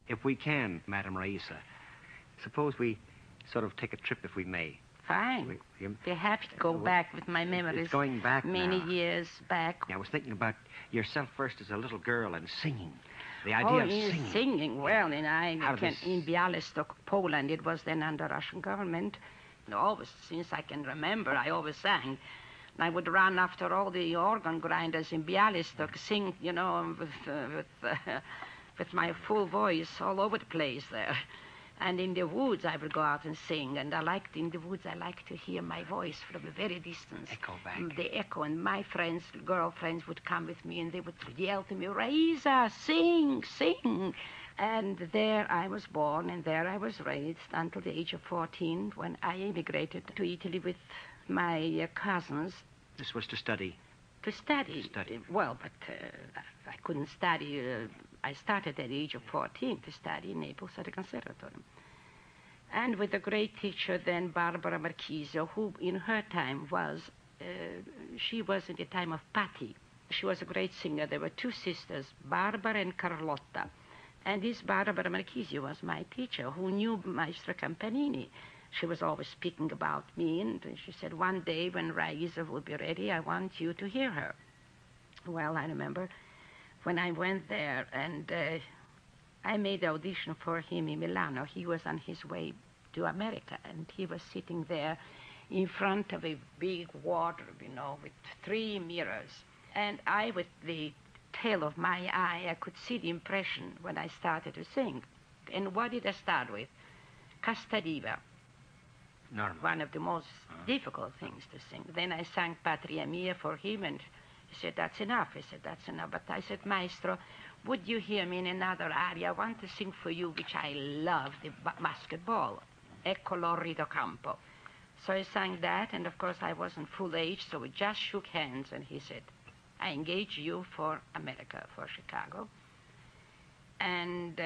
If we can, Madame Raisa, suppose we sort of take a trip if we may. Fine. Be happy to go back with my memories. It's going back many now. years back. I was thinking about yourself first as a little girl and singing. The idea of singing. Singing. Well, in Bialystok, Poland, it was then under Russian government. Always, since I can remember, I always sang. I would run after all the organ grinders in Bialystok, sing, with my full voice all over the place there. And in the woods, I would go out and sing. And in the woods, I liked to hear my voice from a very distance. Echo back. The echo. And my friends, girlfriends, would come with me and they would yell to me, Raisa, sing, sing. And there I was born and there I was raised until the age of 14 when I emigrated to Italy with my cousins. This was to study? To study. To study. Well, but I couldn't study. I started at the age of 14 to study in Naples at the Conservatorium. And with a great teacher then, Barbara Marchisio, who in her time she was in the time of Patti. She was a great singer. There were two sisters, Barbara and Carlotta. And this Barbara Marchisio was my teacher, who knew Maestro Campanini. She was always speaking about me, and she said, one day when Raisa will be ready, I want you to hear her. Well, I remember when I went there, and I made the audition for him in Milano. He was on his way to America, and he was sitting there in front of a big wardrobe, with 3 mirrors. And I, with the tail of my eye, I could see the impression when I started to sing. And what did I start with? Casta Diva. Normal. One of the most difficult things to sing. Then I sang Patria Mia for him, and he said, that's enough. I said, that's enough. But I said, Maestro, would you hear me in another aria? I want to sing for you, which I love, the basketball, Ecco l'orrido campo. So I sang that, and of course I wasn't full age, so we just shook hands, and he said, I engage you for America, for Chicago. And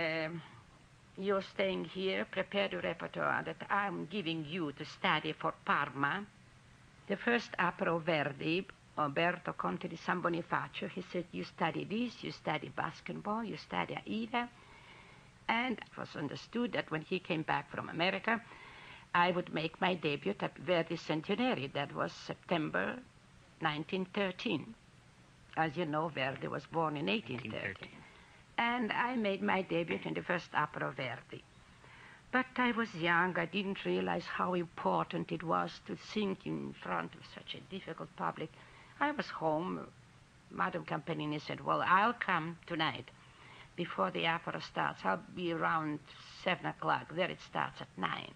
you're staying here, prepare the repertoire that I'm giving you to study for Parma. The first opera of Verdi, Umberto Conte di San Bonifacio, he said, you study this, you study basketball, you study Aida. And it was understood that when he came back from America, I would make my debut at Verdi Centenary. That was September 1913. As you know, Verdi was born in 1813. And I made my debut in the first opera of Verdi. But I was young. I didn't realize how important it was to sing in front of such a difficult public. I was home. Madame Campanini said, well, I'll come tonight before the opera starts. I'll be around 7 o'clock. There it starts at 9.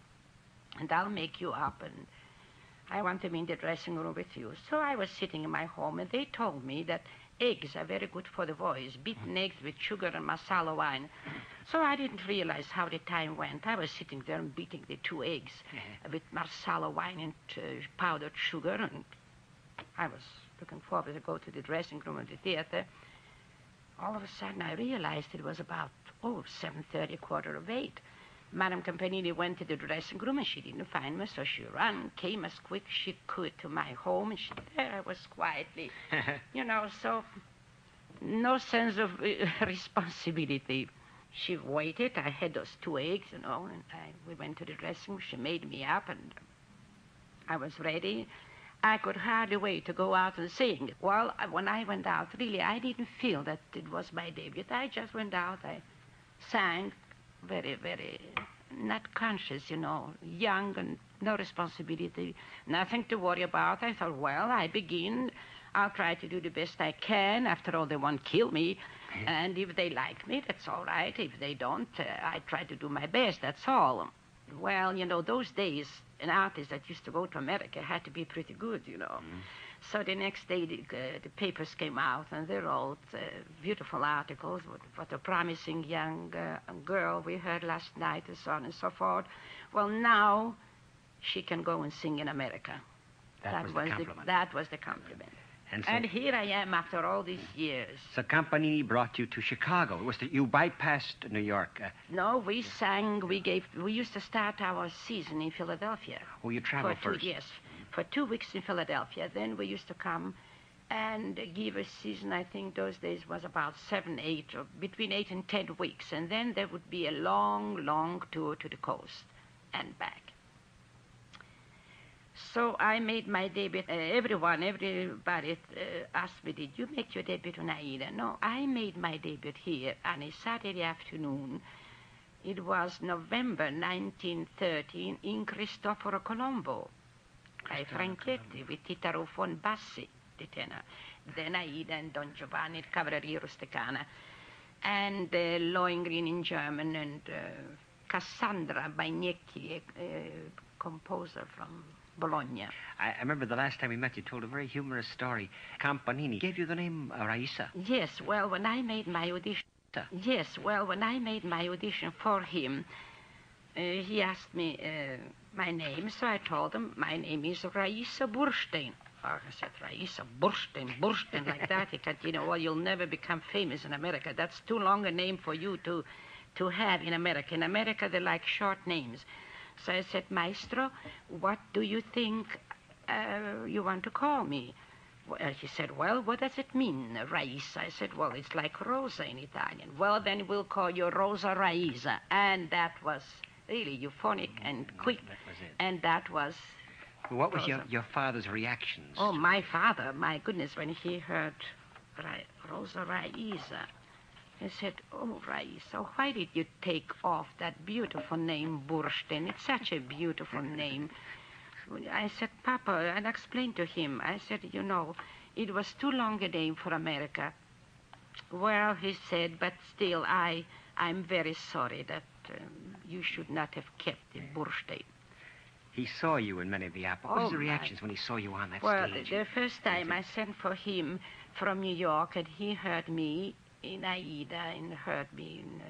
And I'll make you up, and I want to be in the dressing room with you. So I was sitting in my home, and they told me that eggs are very good for the voice, beaten eggs with sugar and masala wine. So I didn't realize how the time went. I was sitting there and beating the 2 eggs with marsala wine and powdered sugar, and I was looking forward to go to the dressing room of the theater. All of a sudden, I realized it was about, 7:30, 7:45. Madame Campanini went to the dressing room, and she didn't find me, so she came as quick as she could to my home, and there I was quietly, so no sense of responsibility. She waited. I had those 2 eggs, and we went to the dressing room. She made me up, and I was ready. I could hardly wait to go out and sing. Well, when I went out, really, I didn't feel that it was my debut. I just went out. I sang very, very not conscious, young and no responsibility, nothing to worry about. I thought, well, I begin. I'll try to do the best I can. After all, they won't kill me. And if they like me, that's all right. If they don't, I try to do my best, that's all. Well, those days, an artist that used to go to America had to be pretty good, So the next day, the papers came out, and they wrote beautiful articles. What a promising young girl we heard last night, and so on and so forth. Well, now she can go and sing in America. That was the compliment. That was the compliment. And, and here I am after all these years. So Campanini brought you to Chicago. You bypassed New York. No, we sang. We used to start our season in Philadelphia. Oh, you traveled for 2 first. years. For 2 weeks in Philadelphia. Then we used to come and give a season. I think those days was about 7, 8, or between 8 and 10 weeks, and then there would be a long, long tour to the coast and back. So I made my debut. Everybody asked me, did you make your debut in Aida? No, I made my debut here on a Saturday afternoon. It was November 1913 in Cristoforo Colombo by Franchetti with Titaro von Bassi, the tenor. Then Aida and Don Giovanni, Cavalleria Rusticana, and Lohengrin in German, and Cassandra Bagnecchi, a composer from Bologna. I remember the last time we met, you told a very humorous story. Campanini gave you the name Raisa. Yes, well, when I made my audition for him, he asked me my name, so I told him my name is Raisa Burstein. Or I said, Raisa Burstein, like that. He said, well, you'll never become famous in America. That's too long a name for you to have in America. In America, they like short names. So I said, Maestro, what do you think you want to call me? Well, he said, well, what does it mean, Raisa? I said, well, it's like Rosa in Italian. Well, then we'll call you Rosa Raisa. And that was really euphonic and quick. That was it. And that was What was Rosa. your father's reactions? Oh, my father, my goodness, when he heard Rosa Raisa, he said, oh, Raisa, why did you take off that beautiful name, Burstein? It's such a beautiful name. I said, Papa, and I explained to him, I said, it was too long a name for America. Well, he said, but still, I'm very sorry that you should not have kept it Burstein. He saw you in many of the apples. What was the reactions when he saw you on that stage? Well, the first time I sent for him from New York, and he heard me in Aida and heard me in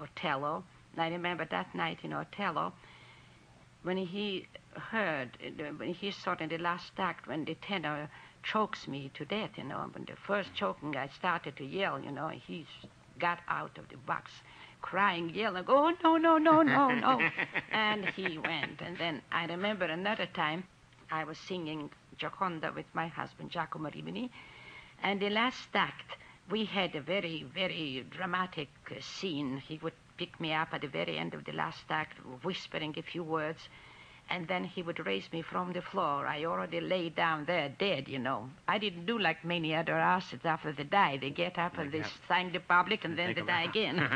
Othello. And I remember that night in Othello, when he saw in the last act, when the tenor chokes me to death, when the first choking, I started to yell, he got out of the box, crying, yelling, oh, no. And he went. And then I remember another time, I was singing Gioconda with my husband, Giacomo Rimini, and the last act, we had a very, very dramatic scene. He would pick me up at the very end of the last act, whispering a few words, and then he would raise me from the floor. I already lay down there dead, I didn't do like many other artists after they die. They get up and they thank the public, and then they die again.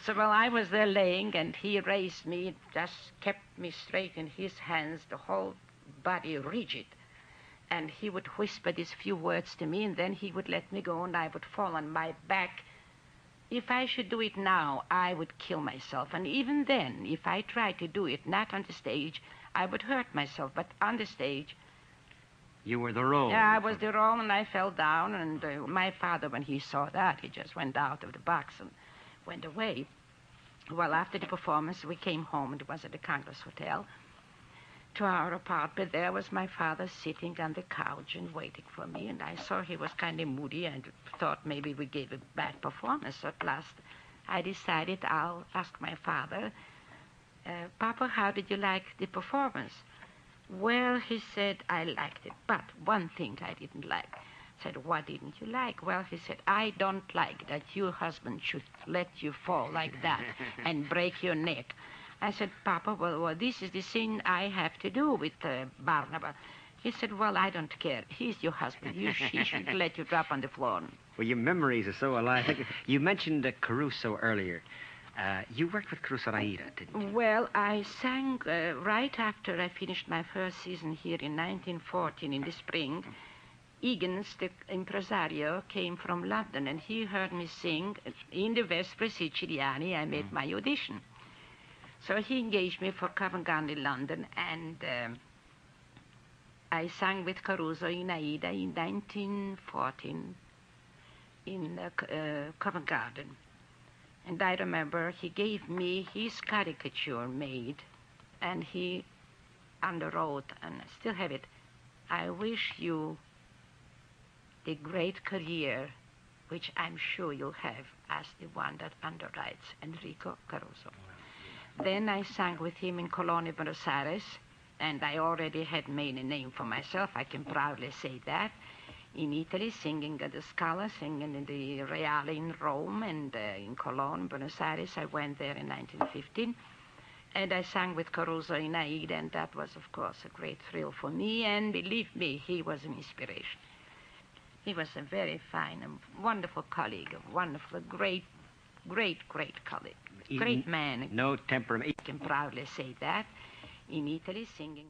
So while I was there laying, and he raised me, just kept me straight in his hands, the whole body rigid. And he would whisper these few words to me, and then he would let me go, and I would fall on my back. If I should do it now, I would kill myself. And even then, if I tried to do it, not on the stage, I would hurt myself. But on the stage... You were the role. Yeah, I was the role, and I fell down. And my father, when he saw that, he just went out of the box and went away. Well, after the performance, we came home, and it was at the Congress Hotel, to our apartment. There was my father sitting on the couch and waiting for me, and I saw he was kind of moody and thought maybe we gave a bad performance. So at last I decided I'll ask my father, Papa, how did you like the performance? Well, he said, I liked it, but one thing I didn't like. I said, what didn't you like? Well, he said, I don't like that your husband should let you fall like that and break your neck. I said, Papa, well, this is the thing I have to do with Barnaba. He said, well, I don't care. He's your husband. He should let you drop on the floor. Well, your memories are so alive. You mentioned Caruso earlier. You worked with Caruso Raida, didn't you? Well, I sang right after I finished my first season here in 1914 in the spring. Egan's, the impresario, came from London, and he heard me sing in the Vespri Siciliani. I made my audition. So he engaged me for Covent Garden in London, and I sang with Caruso in Aida in 1914 in Covent Garden. And I remember he gave me his caricature made, and he underwrote, and I still have it, I wish you the great career which I'm sure you'll have as the one that underwrites Enrico Caruso. Then I sang with him in Cologne, Buenos Aires, and I already had made a name for myself. I can proudly say that. in Italy, singing at the Scala, singing in the Reale in Rome, and in Cologne, Buenos Aires. I went there in 1915. And I sang with Caruso in Aida, and that was, of course, a great thrill for me. And believe me, he was an inspiration. He was a very fine and wonderful colleague, a wonderful, great colleague, great man. No temperament. I can proudly say that in Italy, singing.